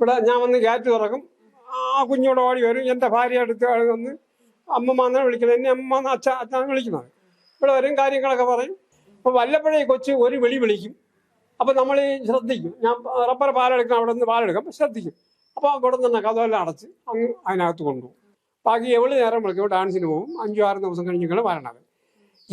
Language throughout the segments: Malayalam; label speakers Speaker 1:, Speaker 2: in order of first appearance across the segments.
Speaker 1: ഇവിടെ ഞാൻ വന്ന് ഗേറ്റ് തുറക്കും, ആ കുഞ്ഞോട് ഓടി വരും. എൻ്റെ ഭാര്യ അടുത്ത് വന്ന് അമ്മമ്മന്നാണ് വിളിക്കുന്നത്, എന്നെ അമ്മ അച്ഛ അച്ഛനാണ് വിളിക്കുന്നത്. ഇവിടെ വരും, കാര്യങ്ങളൊക്കെ പറയും. അപ്പോൾ വല്ലപ്പോഴേ കൊച്ച് ഒരു വിളിക്കും. അപ്പോൾ നമ്മൾ ശ്രദ്ധിക്കും. ഞാൻ റബ്ബർ പാലെടുക്കണം, അവിടെ നിന്ന് പാലെടുക്കാം, ശ്രദ്ധിക്കും. അപ്പോൾ അവിടെ നിന്ന് കഥയെല്ലാം അടച്ച് അങ്ങ് അതിനകത്ത് കൊണ്ടുപോകും. ബാക്കി എവിടെ നേരം വിളിക്കുമ്പോൾ ഡാൻസിന് പോകും. 5-6 ദിവസം കഴിഞ്ഞിട്ടാണ് വരണത്.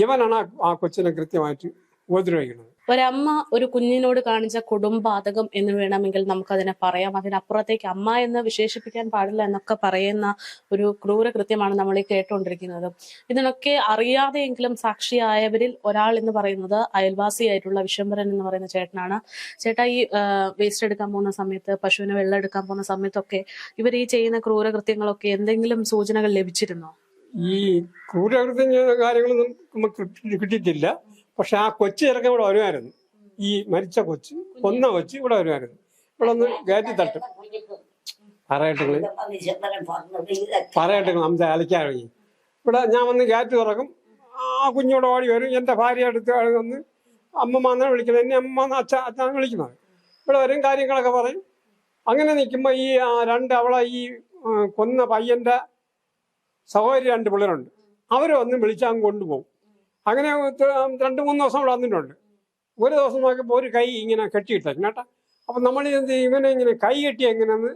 Speaker 1: ഇവനാണ് ആ കൊച്ചിനെ കൃത്യമായിട്ട് ഉപദ്രവിക്കുന്നത്.
Speaker 2: ഒരമ്മ ഒരു കുഞ്ഞിനോട് കാണിച്ച കുടുംബാതകം എന്ന് വേണമെങ്കിൽ നമുക്കതിനെ പറയാം. അതിനപ്പുറത്തേക്ക് അമ്മ എന്ന് വിശേഷിപ്പിക്കാൻ പാടില്ല എന്നൊക്കെ പറയുന്ന ഒരു ക്രൂരകൃത്യമാണ് നമ്മൾ ഈ കേട്ടുകൊണ്ടിരിക്കുന്നത്. ഇതിനൊക്കെ അറിയാതെയെങ്കിലും സാക്ഷിയായവരിൽ ഒരാൾ എന്ന് പറയുന്നത് അയൽവാസിയായിട്ടുള്ള വിശ്വംഭരൻ എന്ന് പറയുന്ന ചേട്ടനാണ്. ചേട്ടാ, ഈ വേസ്റ്റ് എടുക്കാൻ പോകുന്ന സമയത്ത്, പശുവിനെ വെള്ളം എടുക്കാൻ പോകുന്ന സമയത്തൊക്കെ ഇവർ ഈ ചെയ്യുന്ന ക്രൂരകൃത്യങ്ങളൊക്കെ എന്തെങ്കിലും സൂചനകൾ ലഭിച്ചിരുന്നോ?
Speaker 1: ഈ ക്രൂരകൃത്യം കാര്യങ്ങളൊന്നും നമുക്ക് കിട്ടിയിട്ടില്ല. പക്ഷെ ആ കൊച്ചു ചെറുക്കൻ ഇവിടെ വരുമായിരുന്നു. ഈ മരിച്ച കൊച്ച്, കൊന്ന കൊച്ച് ഇവിടെ വരുമായിരുന്നു. ഇവിടെ ഒന്ന് കയറ്റി തട്ടും. പറയട്ടെ നമുക്ക് അലക്കാറി. ഇവിടെ ഞാൻ വന്ന് ഗേറ്റ് തുറക്കും, ആ കുഞ്ഞോട് ഓടി വരും. എൻ്റെ ഭാര്യ അടുത്ത് വന്ന് അമ്മമ്മന്നാണ് വിളിക്കുന്നത്, എന്നെ അമ്മ അച്ഛ അച്ഛനാണ് വിളിക്കുന്നത്. ഇവിടെ വരും, കാര്യങ്ങളൊക്കെ പറയും. അങ്ങനെ നിൽക്കുമ്പോൾ ഈ അവളെ ഈ കൊന്ന പയ്യൻ്റെ സഹോദരി 2 പിള്ളേരുണ്ട്. അവരെ ഒന്ന് വിളിച്ചാൽ കൊണ്ടുപോകും. അങ്ങനെ 2-3 ദിവസം ഇവിടെ വന്നിട്ടുണ്ട്. ഒരു ദിവസം നോക്കിയപ്പോൾ ഒരു കൈ ഇങ്ങനെ കെട്ടിയിട്ടേക്കും കേട്ടോ. അപ്പം നമ്മൾ എന്ത് ഇവനെ ഇങ്ങനെ കൈ കെട്ടി എങ്ങനെയെന്ന്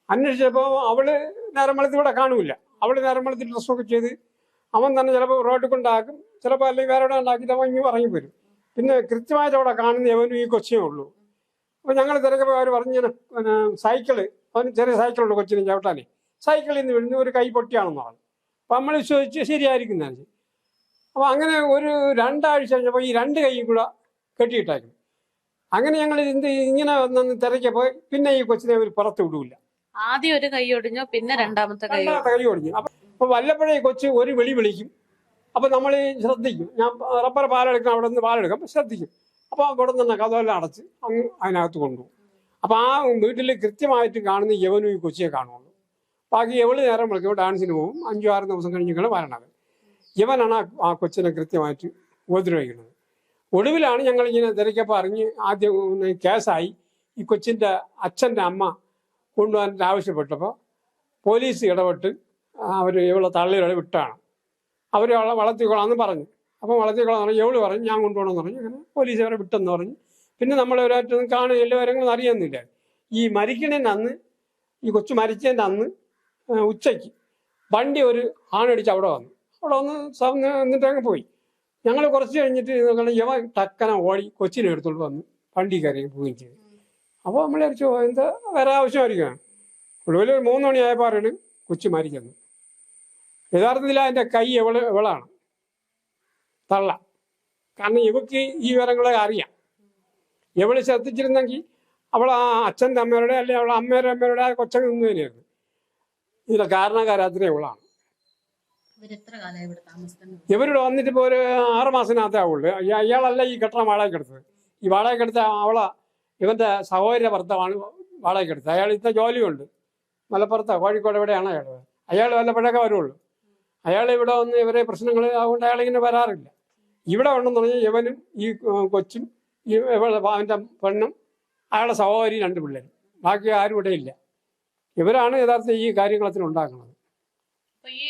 Speaker 1: അന്വേഷിച്ചപ്പോൾ അവള് നേരമ്പളത്തിൽ ഇവിടെ കാണൂല. അവള് നേരമ്പളത്തിൽ ഡ്രസ്സൊക്കെ ചെയ്ത് അവൻ തന്നെ ചിലപ്പോൾ റോഡിൽ കൊണ്ടാക്കും, ചിലപ്പോൾ അല്ലെങ്കിൽ വേറെ ഇവിടെ ഉണ്ടാക്കിയിട്ട് അവൻ ഇങ്ങനെ ഇറങ്ങി വരും. പിന്നെ കൃത്യമായിട്ട് അവിടെ കാണുന്ന അവനും ഈ കൊച്ചേ ഉള്ളൂ. അപ്പോൾ ഞങ്ങൾ തിരക്കപ്പോൾ അവർ പറഞ്ഞ് സൈക്കിള്, അവന് ചെറിയ സൈക്കിളുണ്ട് കൊച്ചിനെ ചവിട്ടാനേ, സൈക്കിളിൽ നിന്ന് വീഴുന്ന ഒരു കൈ പൊട്ടിയാണെന്ന് പറഞ്ഞു. അപ്പം നമ്മൾ വിശ്വസിച്ച് ശരിയായിരിക്കും തന്നെ. അപ്പോൾ അങ്ങനെ ഒരു 2 ആഴ്ച കഴിഞ്ഞപ്പോൾ ഈ 2 കൈയും കൂടെ കെട്ടിയിട്ടായിരുന്നു. അങ്ങനെ ഞങ്ങൾ ഇങ്ങനെ വന്ന് തിരക്കിയപ്പോൾ പിന്നെ ഈ കൊച്ചിനെ അവർ പുറത്ത് വിടൂല.
Speaker 2: ആദ്യം ഒരു കൈ ഒടിഞ്ഞു, പിന്നെ രണ്ടാമത്തെ കൈ
Speaker 1: ഒടിഞ്ഞു. അപ്പോൾ വല്ലപ്പോഴേ കൊച്ച് ഒരു വിളിക്കും. അപ്പോൾ നമ്മൾ ശ്രദ്ധിക്കും. ഞാൻ റബ്ബർ പാലെടുക്കണം, അവിടെ നിന്ന് പാലെടുക്കാം, ശ്രദ്ധിക്കും. അപ്പോൾ അവിടെ നിന്ന് കഥയെല്ലാം അടച്ച് അങ്ങ് അതിനകത്ത് കൊണ്ടുപോകും. അപ്പോൾ ആ വീട്ടിൽ കൃത്യമായിട്ട് കാണുന്ന യവനും ഈ കൊച്ചിയെ കാണുള്ളൂ. ബാക്കി എവിടെ നേരം വിളിക്കുമ്പോൾ ഡാൻസിന് പോകും. 5-6 ദിവസം കഴിഞ്ഞിട്ടാണ് വരണത്. ഇവനാണ് ആ കൊച്ചിനെ കൃത്യമായിട്ട് ഉപദ്രവിക്കുന്നത്. ഒടുവിലാണ് ഞങ്ങളിങ്ങനെ തിരക്കപ്പോൾ അറിഞ്ഞ് ആദ്യം കേസായി. ഈ കൊച്ചിൻ്റെ അച്ഛൻ്റെ അമ്മ കൊണ്ടുപോകാൻ ആവശ്യപ്പെട്ടപ്പോൾ പോലീസ് ഇടപെട്ട് അവർ ഇവളെ തള്ളികളെ വിട്ടാണ്. അവർ അവളെ വളർത്തിക്കൊള്ളാമെന്ന് പറഞ്ഞു. അപ്പം വളർത്തിക്കൊള്ളാന്ന് പറഞ്ഞു. എവള് പറഞ്ഞു ഞാൻ കൊണ്ടുപോകണമെന്ന് പറഞ്ഞു. അങ്ങനെ പോലീസ് അവരെ വിട്ടെന്ന് പറഞ്ഞു. പിന്നെ നമ്മളൊരായിട്ടും കാണുക എല്ലാ വിവരങ്ങളും അറിയുന്നില്ല. ഈ മരിക്കണേൻ്റെ അന്ന്, ഈ കൊച്ചു മരിച്ചതിൻ്റെ അന്ന് ഉച്ചയ്ക്ക് വണ്ടി ഒരു ആണടിച്ച് അവിടെ വന്നു. അവിടെ വന്ന് എന്നിട്ട് അങ്ങ് പോയി. ഞങ്ങൾ കുറച്ച് കഴിഞ്ഞിട്ട് യവൻ ടക്കന ഓടി കൊച്ചിനെ എടുത്തോണ്ട് വന്ന് വണ്ടി കയറി പോവുകയും ചെയ്തു. അപ്പോൾ നമ്മൾ വിചാരിച്ചു എന്താ വേറെ ആവശ്യമായിരിക്കും. ഒടുവിൽ 3 മണിയായപ്പോൾ പറയാണ് കൊച്ചു മരിക്കുന്നു. യഥാർത്ഥത്തിൽ അതിൻ്റെ കൈ ഇവളാണ്, തള്ള. കാരണം ഇവക്ക് ഈ വിവരങ്ങളെ അറിയാം. എവള് ശ്രദ്ധിച്ചിരുന്നെങ്കിൽ അവൾ ആ അച്ഛൻ്റെ അമ്മയുടെ അല്ലെങ്കിൽ അവളെ അമ്മയുടെ ആ കൊച്ചങ്ങ് നിന്ന് തന്നെയായിരുന്നു. ഇതിന്റെ കാരണക്കാരാത്ര ഇവളാണ്. ഇവരിവിടെ വന്നിട്ട് ഇപ്പോൾ ഒരു 6 മാസത്തിനകത്തേ ആവുള്ളൂ. അയാളല്ല ഈ കെട്ടണം വാടകയ്ക്കെടുത്തത്. ഈ വാടകയ്ക്കെടുത്ത ഇവന്റെ സഹോദര ഭർത്താവാണ് വാടകയ്ക്കെടുത്തത്. അയാൾ ഇത്ര ജോലിയുണ്ട്, മലപ്പുറത്ത് കോഴിക്കോട് എവിടെയാണ് അയാൾ വല്ലപ്പോഴൊക്കെ വരുള്ളൂ. അയാൾ ഇവിടെ വന്ന് ഇവരെ പ്രശ്നങ്ങൾ അതുകൊണ്ട് അയാളിങ്ങനെ വരാറില്ല. ഇവിടെ ഉണ്ടെന്ന് പറഞ്ഞാൽ ഇവനും ഈ കൊച്ചും അവൻ്റെ പെണ്ണും അയാളുടെ സഹോദരി 2 പിള്ളേരും, ബാക്കി ആരും ഇവിടെ ഇല്ല. ഇവരാണ് യഥാർത്ഥ ഈ കാര്യങ്ങളത്തിന് ഉണ്ടാക്കുന്നത്.
Speaker 2: ഈ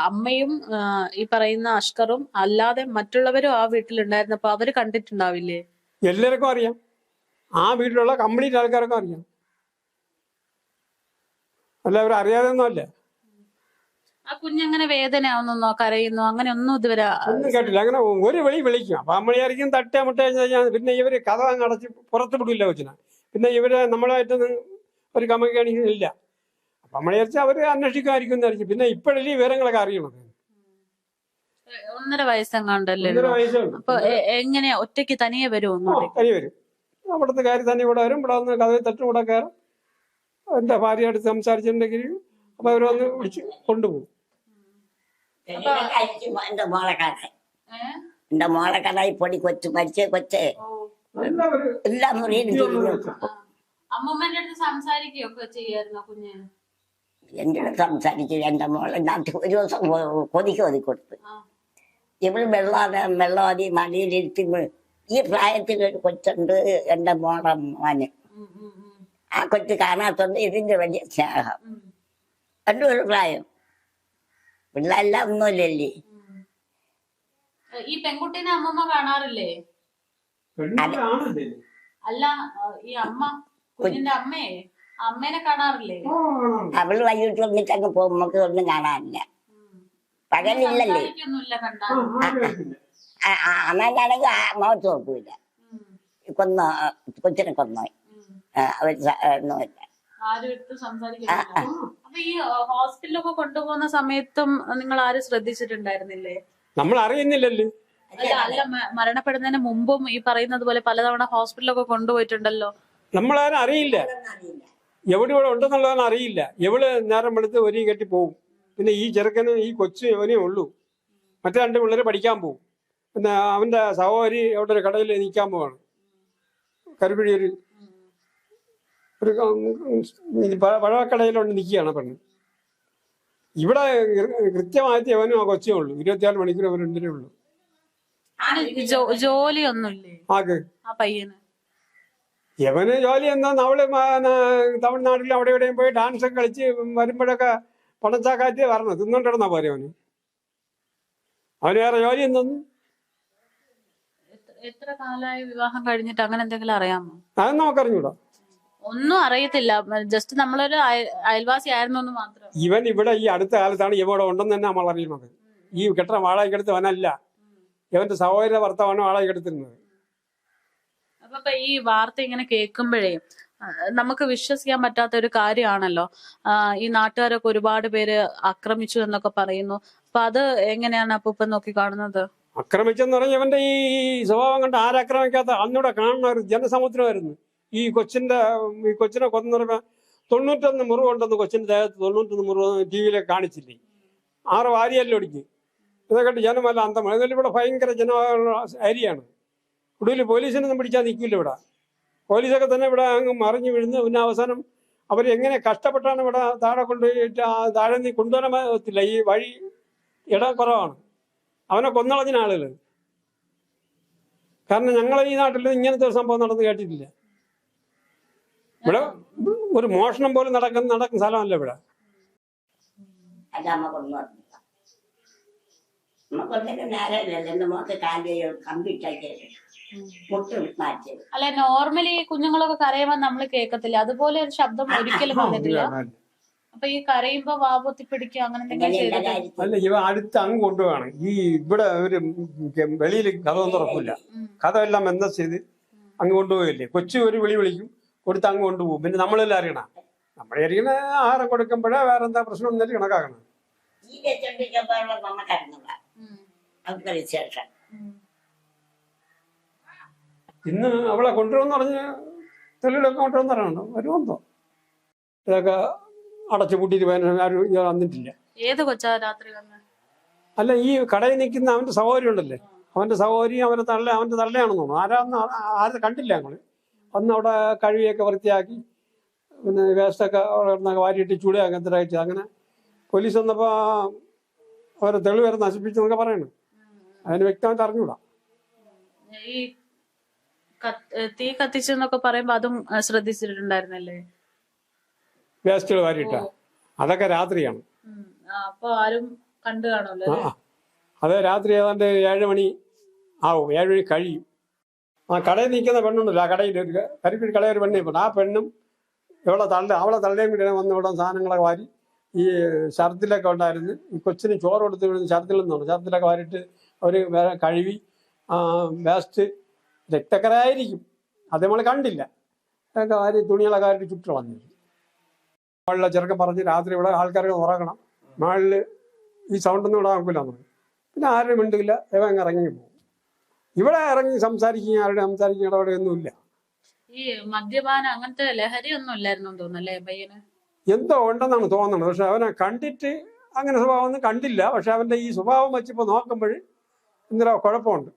Speaker 2: അമ്മയും ഈ പറയുന്ന അഷ്കറും അല്ലാതെ മറ്റുള്ളവരും ആ വീട്ടിലുണ്ടായിരുന്നപ്പോ അവര് കണ്ടിട്ടുണ്ടാവില്ലേ?
Speaker 1: എല്ലാവർക്കും അറിയാം. ആ വീട്ടിലുള്ള കംപ്ലീറ്റ് ആൾക്കാരൊക്കെ അറിയാം. എല്ലാവരും അറിയാതെയൊന്നും അല്ല.
Speaker 2: ആ കുഞ്ഞങ്ങനെ വേദനയാവുന്നോ കരയുന്നോ അങ്ങനെ ഒന്നും ഇതുവരെ
Speaker 1: ഒന്നും കേട്ടില്ല. അങ്ങനെ ഒരു വിളിക്കും. അപ്പൊ നമ്മളായിരിക്കും തട്ടേ മുട്ട കഴിഞ്ഞാൽ പിന്നെ ഇവര് കഥ അടച്ച് പുറത്ത് വിടില്ല കൊച്ചിനെ. പിന്നെ ഇവര് നമ്മളായിട്ടൊന്നും ഒരു കമക്കാണില്ല. അപ്പൊ നമ്മൾ വിചാരിച്ചാൽ അവര് അന്വേഷിക്കുമായിരിക്കും എന്നായിരിക്കും. പിന്നെ ഇപ്പോഴല്ലേ വിവരങ്ങളൊക്കെ അറിയണത്.
Speaker 2: 1.5 വയസ്സെങ്ങാണ്ടല്ലേ?
Speaker 1: 1.5 വയസ്സുണ്ട്.
Speaker 2: അപ്പൊ എങ്ങനെയാ ഒറ്റയ്ക്ക് തനിയെ വരുമോ?
Speaker 1: തനി വരും. അവിടുത്തെ കാര്യം തന്നെ ഇവിടെ വരും. ഇവിടെ വന്ന് കഥ തട്ടും കൂടെ കയറും. എന്റെ ഭാര്യ അടുത്ത് സംസാരിച്ചിട്ടുണ്ടെങ്കിൽ അപ്പൊ അവരൊന്ന് വിളിച്ച് കൊണ്ടുപോകും.
Speaker 3: എന്റെ മോളെ കഥായി പൊടി കൊച്ചു മരിച്ച കൊച്ചേ എല്ലാം
Speaker 2: അമ്മൂമ്മന്റെ അടുത്ത് സംസാരിക്കുകയൊക്കെ ചെയ്യായിരുന്നോ കുഞ്ഞ്?
Speaker 3: എന്റെ അടുത്ത് സംസാരിച്ചു. എന്റെ മോളെ നാട്ടിൽ ഒരു ദിവസം കൊതിക്ക് കൊടുത്ത് ഇവള് വെള്ളാതി മടിയിലിരുത്തി. ഈ പ്രായത്തിലൊരു കൊച്ചുണ്ട് എന്റെ മോളെ മോന്. ആ കൊച്ചു കാണാത്തോണ്ട് ഇതിന്റെ വലിയ സ്നേഹം. രണ്ടുപേരും പ്രായം പിള്ളേരെല്ലാം ഒന്നുമില്ലല്ലേ.
Speaker 2: ഈ പെൺകുട്ടീനെ അമ്മമ്മ കാണാറില്ലേ? അല്ല, ഈ അമ്മ കുഞ്ഞിന്റെ അമ്മയെ അമ്മേനെ കാണാറില്ലേ?
Speaker 3: അവള് വൈകിട്ട് വന്നിട്ടങ്ങ് പോകും, നമുക്ക് ഒന്നും കാണാനില്ല. പകലില്ലല്ലേ. അമ്മേനാണെങ്കിൽ മുഖത്ത് നോക്കൂല. കൊച്ചിനെ കൊന്നോയി അവര് ഒന്നുമില്ല.
Speaker 2: ആരും എടുത്ത് സംസാരിക്കുന്നില്ല. അപ്പൊ ഈ ഹോസ്പിറ്റലൊക്കെ കൊണ്ടുപോകുന്ന സമയത്തും നിങ്ങൾ ആരും ശ്രദ്ധിച്ചിട്ടുണ്ടായിരുന്നില്ലേ?
Speaker 1: നമ്മൾ അറിയുന്നില്ലല്ലോ.
Speaker 2: അല്ല, മരണപ്പെടുന്നതിന് മുമ്പും ഈ പറയുന്നത് പോലെ പലതവണ ഹോസ്പിറ്റലൊക്കെ കൊണ്ടുപോയിട്ടുണ്ടല്ലോ.
Speaker 1: നമ്മളാരും അറിയില്ല, എവിടെ ഇവിടെ ഉണ്ടെന്നുള്ളതാണ് അറിയില്ല. എവള് നേരം വെളുത്ത് ഒരു കെട്ടി പോവും. പിന്നെ ഈ ചെറുക്കനും ഈ കൊച്ചു അവനേ ഉള്ളൂ. മറ്റേ 2 പിള്ളേര് പഠിക്കാൻ പോവും. പിന്നെ അവന്റെ സഹോദരി അവിടെ ഒരു കടയിൽ നിൽക്കാൻ പോവാണ്. കരുപിഴിയൊരു പഴക്കടയിലോട്ട് നിൽക്കുകയാണ് പെണ്ണ്. ഇവിടെ കൃത്യമായിട്ട് അവനും ആ കൊച്ചേ ഉള്ളൂ. 24 മണിക്കൂർ അവർ 2 ഉള്ളൂ.
Speaker 2: ജോലിയൊന്നുമില്ലേ
Speaker 1: ആക്ക്
Speaker 2: ആ പയ്യന്?
Speaker 1: യവന് ജോലി എന്താന്ന് അവള് തമിഴ്നാട്ടിൽ അവിടെ ഇവിടെയും പോയി ഡാൻസ് ഒക്കെ കളിച്ച് വരുമ്പോഴൊക്കെ പണച്ചാക്കാറ്റ് വരണം. തിന്നോണ്ടിരുന്നാ പോരെ അവന് വേറെ ജോലി എന്തോന്നു?
Speaker 2: എത്ര കാലമായി വിവാഹം കഴിഞ്ഞിട്ട്? അങ്ങനെ എന്തെങ്കിലും അറിയാമോ?
Speaker 1: അതൊന്നും നമുക്കറിഞ്ഞൂടാ.
Speaker 2: ഒന്നും അറിയത്തില്ല, ജസ്റ്റ് നമ്മളൊരു അയൽവാസി ആയിരുന്നു എന്ന് മാത്രം.
Speaker 1: ഇവൻ ഇവിടെ ഈ അടുത്ത കാലത്താണ് ഇവിടെ ഉണ്ടെന്ന് തന്നെ നമ്മൾ അറിയുന്നത്. ഈ കെട്ട വാടകയ്ക്കെടുത്തവനല്ല, ഇവന്റെ സഹോദര ഭർത്താവാണ് വാടകയ്ക്കെടുത്തിരുന്നത്.
Speaker 2: അപ്പൊ ഈ വാർത്ത ഇങ്ങനെ കേൾക്കുമ്പോഴേ നമുക്ക് വിശ്വസിക്കാൻ പറ്റാത്ത ഒരു കാര്യമാണല്ലോ. ഈ നാട്ടുകാരൊക്കെ ഒരുപാട് പേര് ആക്രമിച്ചു എന്നൊക്കെ പറയുന്നു. അപ്പൊ അത് എങ്ങനെയാണ് അപ്പൂപ്പൻ നോക്കി കാണുന്നത്?
Speaker 1: ആക്രമിച്ചെന്ന് പറഞ്ഞ ഇവന്റെ ഈ സ്വഭാവം കണ്ട് ആരാക്രമിക്കാത്ത അന്നിവിടെ കാണുന്ന ഒരു ജനസമുദ്രമായിരുന്നു. ഈ കൊച്ചിനെ കൊന്നൊരു 91 മുറിവുണ്ടെന്ന് കൊച്ചിന്റെ ദേഹത്ത് 91 മുറിവ് TV-യിലൊക്കെ കാണിച്ചില്ലേ? 6 വാരിയല്ലോ ഒടിക്ക്. ഇതൊക്കെ ജനമല്ല അന്തമാണ്. ഇതെല്ലാം ഇവിടെ ഭയങ്കര ജനമുള്ള ഏരിയയാണ്. ഒടുവിൽ പോലീസിനൊന്നും പിടിച്ചാൽ നിൽക്കില്ല ഇവിടെ. പോലീസൊക്കെ തന്നെ ഇവിടെ അങ്ങ് മറിഞ്ഞു വീഴുന്നു. പിന്നെ അവസാനം അവർ എങ്ങനെ കഷ്ടപ്പെട്ടാണ് ഇവിടെ താഴെ കൊണ്ടുപോയിട്ട് താഴെ നീ കൊണ്ടുവരാൻ പറ്റില്ല. ഈ വഴി ഇടം കുറവാണ്. അവനെ കൊന്നളഞ്ഞ ആളുകൾ. കാരണം ഞങ്ങൾ ഈ നാട്ടിൽ ഇങ്ങനത്തെ ഒരു സംഭവം നടന്ന് കേട്ടിട്ടില്ല. ഇവിടെ ഒരു മോഷണം പോലും നടക്കുന്ന സ്ഥലമല്ല ഇവിടെ.
Speaker 2: അല്ല, നോർമലി കുഞ്ഞുങ്ങളൊക്കെ കരയുമ്പോ നമ്മൾ കേൾക്കത്തില്ല, അതുപോലെ ഒരു ശബ്ദം ഒരിക്കലും വന്നിട്ടില്ല. അപ്പൊ ഈ കരയുമ്പോ വാപൊത്തി പിടിക്കുക അങ്ങനെ എന്തെങ്കിലും?
Speaker 1: അല്ല, ഇവ അടുത്ത് അങ്ങ് കൊണ്ടുപോവാണ്. ഈ ഇവിടെ ഒരു വെളിയിൽ കഥ തുറക്കില്ല. കഥ എല്ലാം എന്താ ചെയ്ത് അങ്ങ് കൊണ്ടുപോയില്ലേ. കൊച്ചു ഒരു വിളി വിളിക്കും, കൊടുത്ത് അങ്ങ് കൊണ്ടുപോകും. പിന്നെ നമ്മളെല്ലാം അറിയണം. നമ്മളറിയണ ആഹാരം കൊടുക്കുമ്പോഴേ വേറെ എന്താ പ്രശ്നം എന്നൊരു കണക്കാക്കണം. ഇന്ന് അവളെ കൊണ്ടുവരുമെന്ന് പറഞ്ഞ് തെളിവിലൊക്കെ കൊണ്ടുവന്ന് പറയണോ വരുമെന്തോ. ഇതൊക്കെ അടച്ചു പൂട്ടിയിട്ട് ആരും വന്നിട്ടില്ല.
Speaker 2: ഏത് കൊച്ചാ രാത്രി?
Speaker 1: അല്ല, ഈ കടയിൽ നിൽക്കുന്ന അവന്റെ സഹോദരി ഉണ്ടല്ലേ, അവന്റെ സഹോദരി അവന്റെ തള്ളയാണെന്ന് തോന്നുന്നു. ആരും കണ്ടില്ല ഞങ്ങള്. അന്ന് അവിടെ കഴുകിയൊക്കെ വൃത്തിയാക്കി പിന്നെ വേസ്റ്റൊക്കെ അവിടെ വാരിയിട്ട് ചൂടാക്കി എന്തരായിട്ട് അങ്ങനെ പോലീസ് വന്നപ്പോൾ അവരെ തെളിവരെ നശിപ്പിച്ചെന്നൊക്കെ പറയണം. അതിന് വ്യക്തമായിട്ട് അറിഞ്ഞൂടാ.
Speaker 2: ഈ തീ കത്തിച്ചെന്നൊക്കെ പറയുമ്പോ അതും ശ്രദ്ധിച്ചിട്ടുണ്ടായിരുന്നല്ലേ?
Speaker 1: വേസ്റ്റുകൾ വാരിയിട്ടാ. അതൊക്കെ രാത്രിയാണ്.
Speaker 2: അപ്പൊ ആരും കണ്ടു കാണുമല്ലോ.
Speaker 1: അത് രാത്രി ഏതാണ്ട് 7 മണി ആവും. 7 മണി കഴിയും. ആ കടയിൽ നിൽക്കുന്ന പെണ്ണുണ്ടല്ലോ, ആ കടയിൽ കരിപ്പിടി കടയിൽ ഒരു പെണ്ണെ പെണ്ണ്. ആ പെണ്ണും അവളെ തള്ളയും കൂടി വന്ന് ഇവിടെ സാധനങ്ങളൊക്കെ വാരി ഈ ഷർത്തിലൊക്കെ ഉണ്ടായിരുന്നു. ഈ കൊച്ചിന് ചോറ് കൊടുത്ത് വിടുന്ന ഷർത്തിൽ നിന്നാണ്. ഷർത്തിലൊക്കെ വാരിയിട്ട് അവർ കഴുകി വേസ്റ്റ് രക്തക്കരായിരിക്കും. അത് നമ്മൾ കണ്ടില്ല. അതൊക്കെ വാരി തുണികളൊക്കെ വാരിട്ട് ചുറ്റു വന്നിരുന്നു. മുകളിലെ ചെറുക്കൻ പറഞ്ഞ് രാത്രി ഇവിടെ ആൾക്കാർക്ക് ഉറങ്ങണം, മുകളിൽ ഈ സൗണ്ടൊന്നും ഇവിടെ ആക്കില്ല എന്ന്. പിന്നെ ആരും മിണ്ടില്ല. അങ്ങ് ഇറങ്ങി പോകും. ഇവിടെ ഇറങ്ങി സംസാരിക്കുക, ആരുടെ സംസാരിക്കുക ഇടപെടുകയൊന്നുമില്ല.
Speaker 2: ഈ മദ്യപാനം അങ്ങനത്തെ ലഹരി ഒന്നും ഇല്ലായിരുന്നു തോന്നുന്നല്ലേ പയ്യന്?
Speaker 1: എന്തോ ഉണ്ടെന്നാണ് തോന്നുന്നത്. പക്ഷെ അവനെ കണ്ടിട്ട് അങ്ങനെ സ്വഭാവം ഒന്നും കണ്ടില്ല. പക്ഷെ അവന്റെ ഈ സ്വഭാവം വെച്ചിപ്പോ നോക്കുമ്പോൾ ഇന്നലെ കുഴപ്പമുണ്ട്.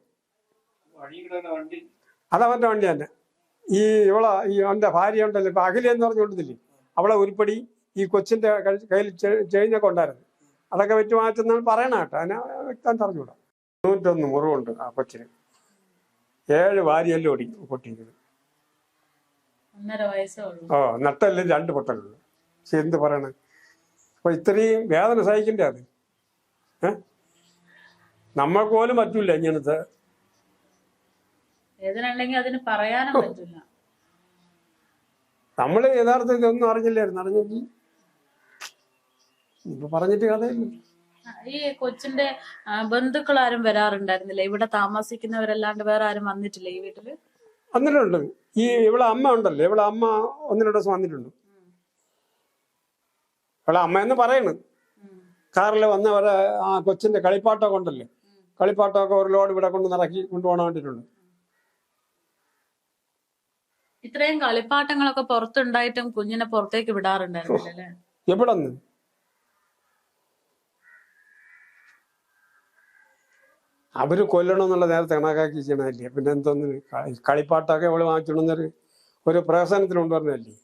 Speaker 1: അതവന്റെ വണ്ടി തന്നെ. ഈ അവന്റെ ഭാര്യ ഉണ്ടല്ലോ, ഇപ്പൊ അഖില എന്ന് പറഞ്ഞുകൊണ്ടില്ലേ, അവളെ ഉരുപ്പടി ഈ കൊച്ചിന്റെ കയ്യിൽ ചെയിനൊക്കെ ഉണ്ടായിരുന്നു. അതൊക്കെ വെച്ച് മാറ്റുന്ന പറയണ കേട്ടോ. അതിനെ വ്യക്തം അറിഞ്ഞൂടാ. 91 മുറിവുണ്ട് ആ കൊച്ചിന്. 7 വാരിയെല്ലാം പൊട്ടിയിരിക്കുന്നത്.
Speaker 2: 1.5 വയസ്സേ ഉള്ളൂ.
Speaker 1: നട്ടല് 2 പൊട്ടലുള്ളൂ. പക്ഷെ എന്ത് പറയണേ, അപ്പൊ ഇത്രയും വേദന സഹിക്കണ്ടേ അത്? നമ്മൾക്ക് പോലും പറ്റൂല ഇങ്ങനത്തെ
Speaker 2: വേദന ഉണ്ടെങ്കിൽ അതിന് പറയാനും പറ്റില്ല.
Speaker 1: നമ്മള് യഥാർത്ഥത്തിൽ ഇതൊന്നും അറിഞ്ഞില്ലായിരുന്നു. അറിഞ്ഞെങ്കിൽ ഇപ്പൊ പറഞ്ഞിട്ട് കഥയില്ല.
Speaker 2: ഈ കൊച്ചിന്റെ ബന്ധുക്കൾ ആരും വരാറുണ്ടായിരുന്നില്ല? ഇവിടെ താമസിക്കുന്നവരല്ലാണ്ട് വേറെ ആരും വന്നിട്ടില്ല ഈ വീട്ടില്?
Speaker 1: വന്നിട്ടുണ്ട്. ഇവിടെ അമ്മ ഉണ്ടല്ലോ, ഇവിടെ അമ്മ 1-2 ദിവസം വന്നിട്ടുണ്ട്. ഇവിടെ അമ്മ എന്ന് പറയണ്. കാറിൽ വന്നവരെ ആ കൊച്ചിന്റെ കളിപ്പാട്ടമൊക്കെ ഉണ്ടല്ലോ, കളിപ്പാട്ടമൊക്കെ ഒരു ലോഡ് ഇവിടെ കൊണ്ട് നിറക്കി കൊണ്ടുപോകാൻ വേണ്ടിയിട്ടുണ്ട്.
Speaker 2: ഇത്രയും കളിപ്പാട്ടങ്ങളൊക്കെ പുറത്തുണ്ടായിട്ടും കുഞ്ഞിനെ പുറത്തേക്ക് വിടാറുണ്ടായിരുന്നില്ലല്ലേ?
Speaker 1: എവിടെ നിന്ന്? അവര് കൊല്ലണം എന്നുള്ള നേരത്തെ കണക്കാക്കി ചെയ്യണല്ലേ. പിന്നെ എന്തോന്ന് കളിപ്പാട്ടൊക്കെ അവള് വാങ്ങിച്ചിടുന്നൊരു പ്രഹസനത്തിന് കൊണ്ടുവരണല്ലേ.